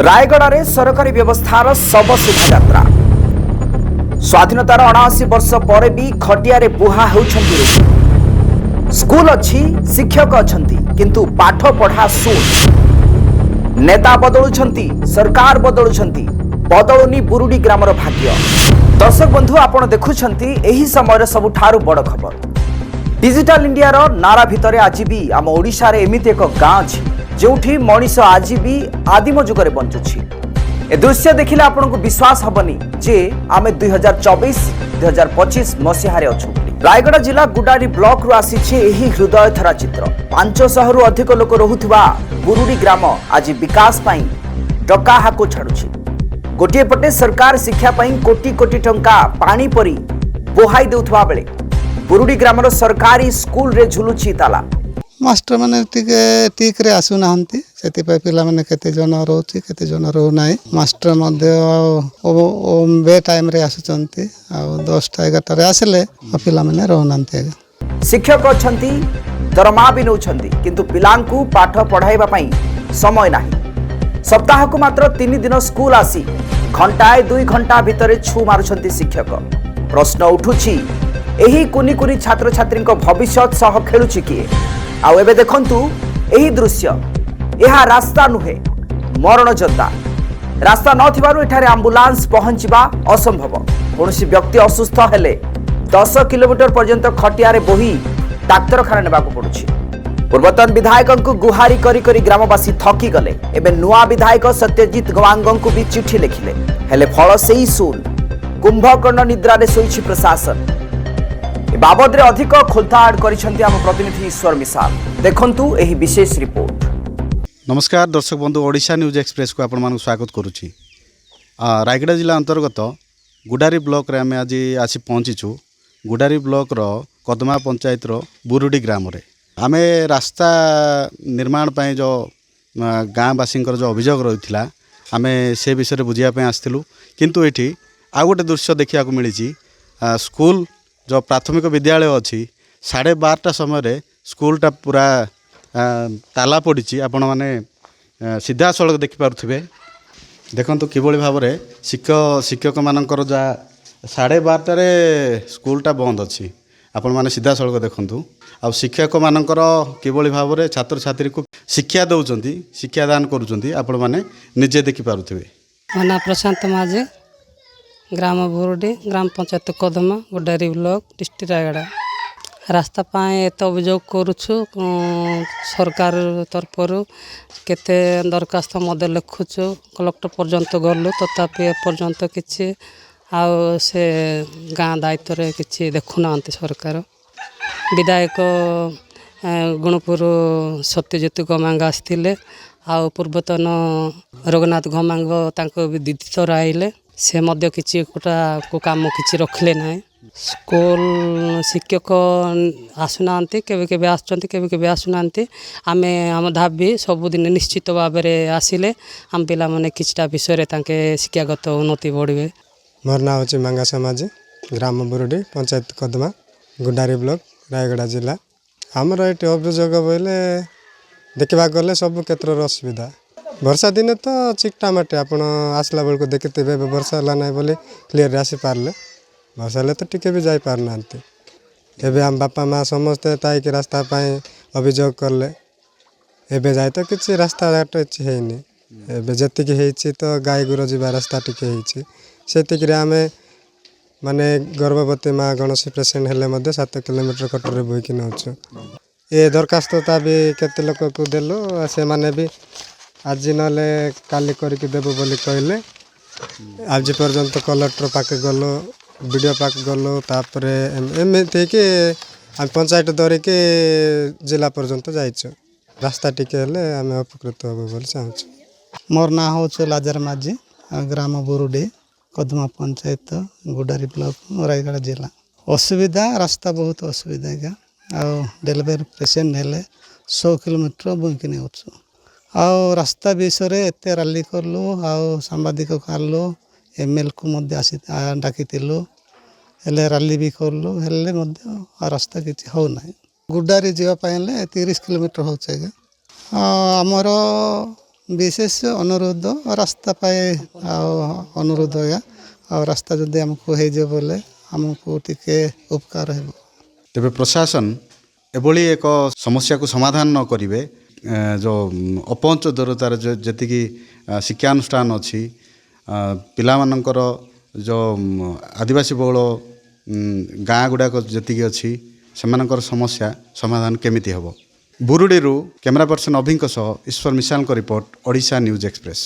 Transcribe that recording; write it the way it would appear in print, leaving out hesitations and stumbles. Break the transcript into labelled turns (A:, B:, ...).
A: रायगड़ा सरकारी व्यवस्थार सब सुधा यात्रा स्वाधीनतार 79 वर्ष पर भी खटिया बुहा होउछंती स्कूल अच्छी शिक्षक अच्छंती किंतु पाठ पढ़ा शून्य नेता बदलुछंती सरकार बदलुछंती बदलुनी बुरुडी ग्रामर भाग्य। दर्शक बंधु आपण देखुछंती एही समय सबुठारु बड़ खबर डिजिटल इंडिया रो नारा भितरे आज भी आम ओडिशा रे एमिति एक गाँ अछि जोठी मनीष आज भी आदिम जुगरे बंचुछि। ए दृश्य देखिले आपनको विश्वास हबनी जे आमे 2024-2025 मसिहारे अछु। रायगड़ा जिला गुडारी ब्लॉक रु आसीछि एही हृदय धरा चित्र 500 रु अधिक लोक रहुथिबा बुरुडी ग्राम आज विकास पई डका हाको छाडुछि। गोटिए पटे सरकार शिक्षा पई कोटी कोटी टंका पानी परी बोहाई देउथबा बेले बुरुडी ग्रामर सरकारी स्कूल रे झुलुछि ताला।
B: मास्टर मैंने ठीक रे आसु नाहंती सेति पे पिला माने केते जन रहउछि केते जन रहउ नाही। मास्टर मध्ये बे टाइम रे आसुचंती आ 10टा 11टा रे आसले पिला माने रहउ नांती।
A: शिक्षक अछंती दरमा भी नउछंती किंतु पिलांकु पाठ पढ़ाइबा पई समय नाही। सप्ताह को मात्र 3 दिन स्कूल आसी घंटाए 2 घंटा भितरे छु मारुछंती शिक्षक। प्रश्न उठुछि एही कुनी कुनी छात्र छात्री भविष्य सह खेलुछि किए। आउ एबे देखंतु एही दृश्य एहा रास्ता नुहे मरण जंता रास्ता न थिबारु एठारे एम्बुलेंस पहुंचबा असंभव। कोनोसी व्यक्ति असुस्थ हेले 10 किलोमीटर पर्यंत खटिया रे बोही डाक्तरखाना नेबाको पडुछि। पूर्वतन विधायक को गुहारी करी करी ग्रामवासी थकी गले। एबे नुआ विधायक सत्यजित गवांग को भी चिठी लिखिले हेले फल सेही सुन कुंभकर्ण निद्रा रे सोइछि प्रशासन। बाबद रे अधिक खोलताड़ करिसेंती आम प्रतिनिधि ईश्वर मिसाल देखंतु एही विशेष रिपोर्ट।
C: नमस्कार दर्शक बंधु ओडिशा न्यूज एक्सप्रेस को आपण स्वागत करुच्ची। रायगड़ा जिला अंतर्गत गुडारी ब्लॉक रे आम आज आसी पहुँचीचु। गुडारी ब्लॉक रो कदमा पंचायत रो बुरुडी ग्राम रे आमे रास्ता निर्माण पाए जो गाँवासी जो अभियोग रही आमे से विषय बुझापी आसलु किंतु एठी आ गोटे दृश्य देखा मिली स्कूल जो प्राथमिक विद्यालय अच्छी 12:30 समय स्कूलटा पूरा ताला पड़ी आपण मैंने सीधा सड़क देखिपे। देखो किभली भाव में शिक्षक मानकर जा 12:30 स्कूलटा बंद अच्छी आपण मैंने सीधा सड़क देखूँ। आ शिक्षक मानकर किभली भाव में छात्र छात्री को शिक्षा दौरान शिक्षादान करुँच आपण मैंने निजे देखिपे।
D: मो ना प्रशांत माझे ग्राम बुरुडी ग्राम पंचायत कदमा गुडारी ब्लॉक डिस्ट्रिक्ट रायगड़ा। रास्ता पाए तो अभियोग करुछु सरकार तरफ केते दरखास्त मदे लिखुछु कलेक्टर पर्यंत गलु तथापि एपर्यंत किछि आउ से गाँ दायित्व रे किछि देखुना सरकार। विधायक गुणपुर सत्यजित गमांग आसथिले आउ पूर्वतन रघुनाथ गमांग तांको दीदी थर आइले से मध्य किछि को काम किछि रखले ना। स्कूल शिक्षक आसुना केवे केवे आसुचंती केवे केवे आसुना। आमे आम धाबी सबुदिन निश्चित भाव में आसिले आम पिला माने किछटा विषय तांके शिक्षागत उन्नति बढ़े।
E: मोर ना होची मंगा समाज ग्राम बुरुडी पंचायत कदमा गुडारी ब्लॉक रायगड़ा जिला। आमर ये अभियोग बोले देखा गले सब क्षेत्र असुविधा। वर्षा दिने तो चिकटा माटे आपण आसला बेलू देखते वर्षा है ना बोली क्लीयर आसी पारे वर्षा हेल्ले तो टिके भी जापार ना। एवं आम बापा माँ समस्ते ताईक रास्ता अभियोग कले एवं जाए तो किसी रास्ता घाट हैनी जी तो गाई गुर जा रास्ता टी से आम माने गर्भवती माँ कौन पेसेंट हेल्ले 7 किलोमीटर कटर बोईक नौचु। ये दरखास्त भी केते लोक को देलु से माने भी आज ना काली करके देव बोली कहले। आज पर्यंत कलेक्टर पाके गलो वीडियो पाक गलो तापर एमती कि पंचायत धरिकी जिला पर्यंत जाइछु। रास्ता टिके हेले आम उपकृत हबो बोली चाहूँ।
B: मोर ना हो लाजर माझी ग्राम बुरुडी कदमा पंचायत गुडारी ब्लॉक रायगड़ा जिला। असुविधा रास्ता बहुत असुविधा क्या आ डेलीवरी पेसेंट हेले 100 किलोमीटर बुईक नौचु। आउ रास्ता विषय एत राली कलु आउ सांबादिक आलु एमएल को आसी डाकिलु हेले राली भी कलु हेले रास्ता किसी हो ना। गुडारी जावाई 30 किलोमीटर हो आमर ବିଶେଷ ଅନୁରୋଧ ରାସ୍ତା ପାଇଁ ଆଉ ଅନୁରୋଧ ଆଜ୍ଞା ଆଉ ରାସ୍ତା ଯଦି ଆମକୁ ହେଇଯିବ ବୋଲେ ଆମକୁ ଟିକେ ଉପକାର ହେବ।
C: ତେବେ ପ୍ରଶାସନ ଏଭଳି ଏକ ସମସ୍ୟାକୁ ସମାଧାନ ନ କରିବେ ଯେଉଁ ଅପହଞ୍ଚ ଦୂରତାର ଯେତିକି ଶିକ୍ଷାନୁଷ୍ଠାନ ଅଛି ପିଲାମାନଙ୍କର ଯେଉଁ ଆଦିବାସୀ ବହୁଳ ଗାଁ ଗୁଡ଼ାକ ଯେତିକି ଅଛି ସେମାନଙ୍କର ସମସ୍ୟା ସମାଧାନ କେମିତି ହେବ? ବୁରୁଡ଼ିରୁ କ୍ୟାମେରା ପର୍ସନ ଅଭିଙ୍କ ସହ ଈଶ୍ୱର ମିଶାଲଙ୍କ ରିପୋର୍ଟ ଓଡ଼ିଶା ନ୍ୟୁଜ୍ ଏକ୍ସପ୍ରେସ୍।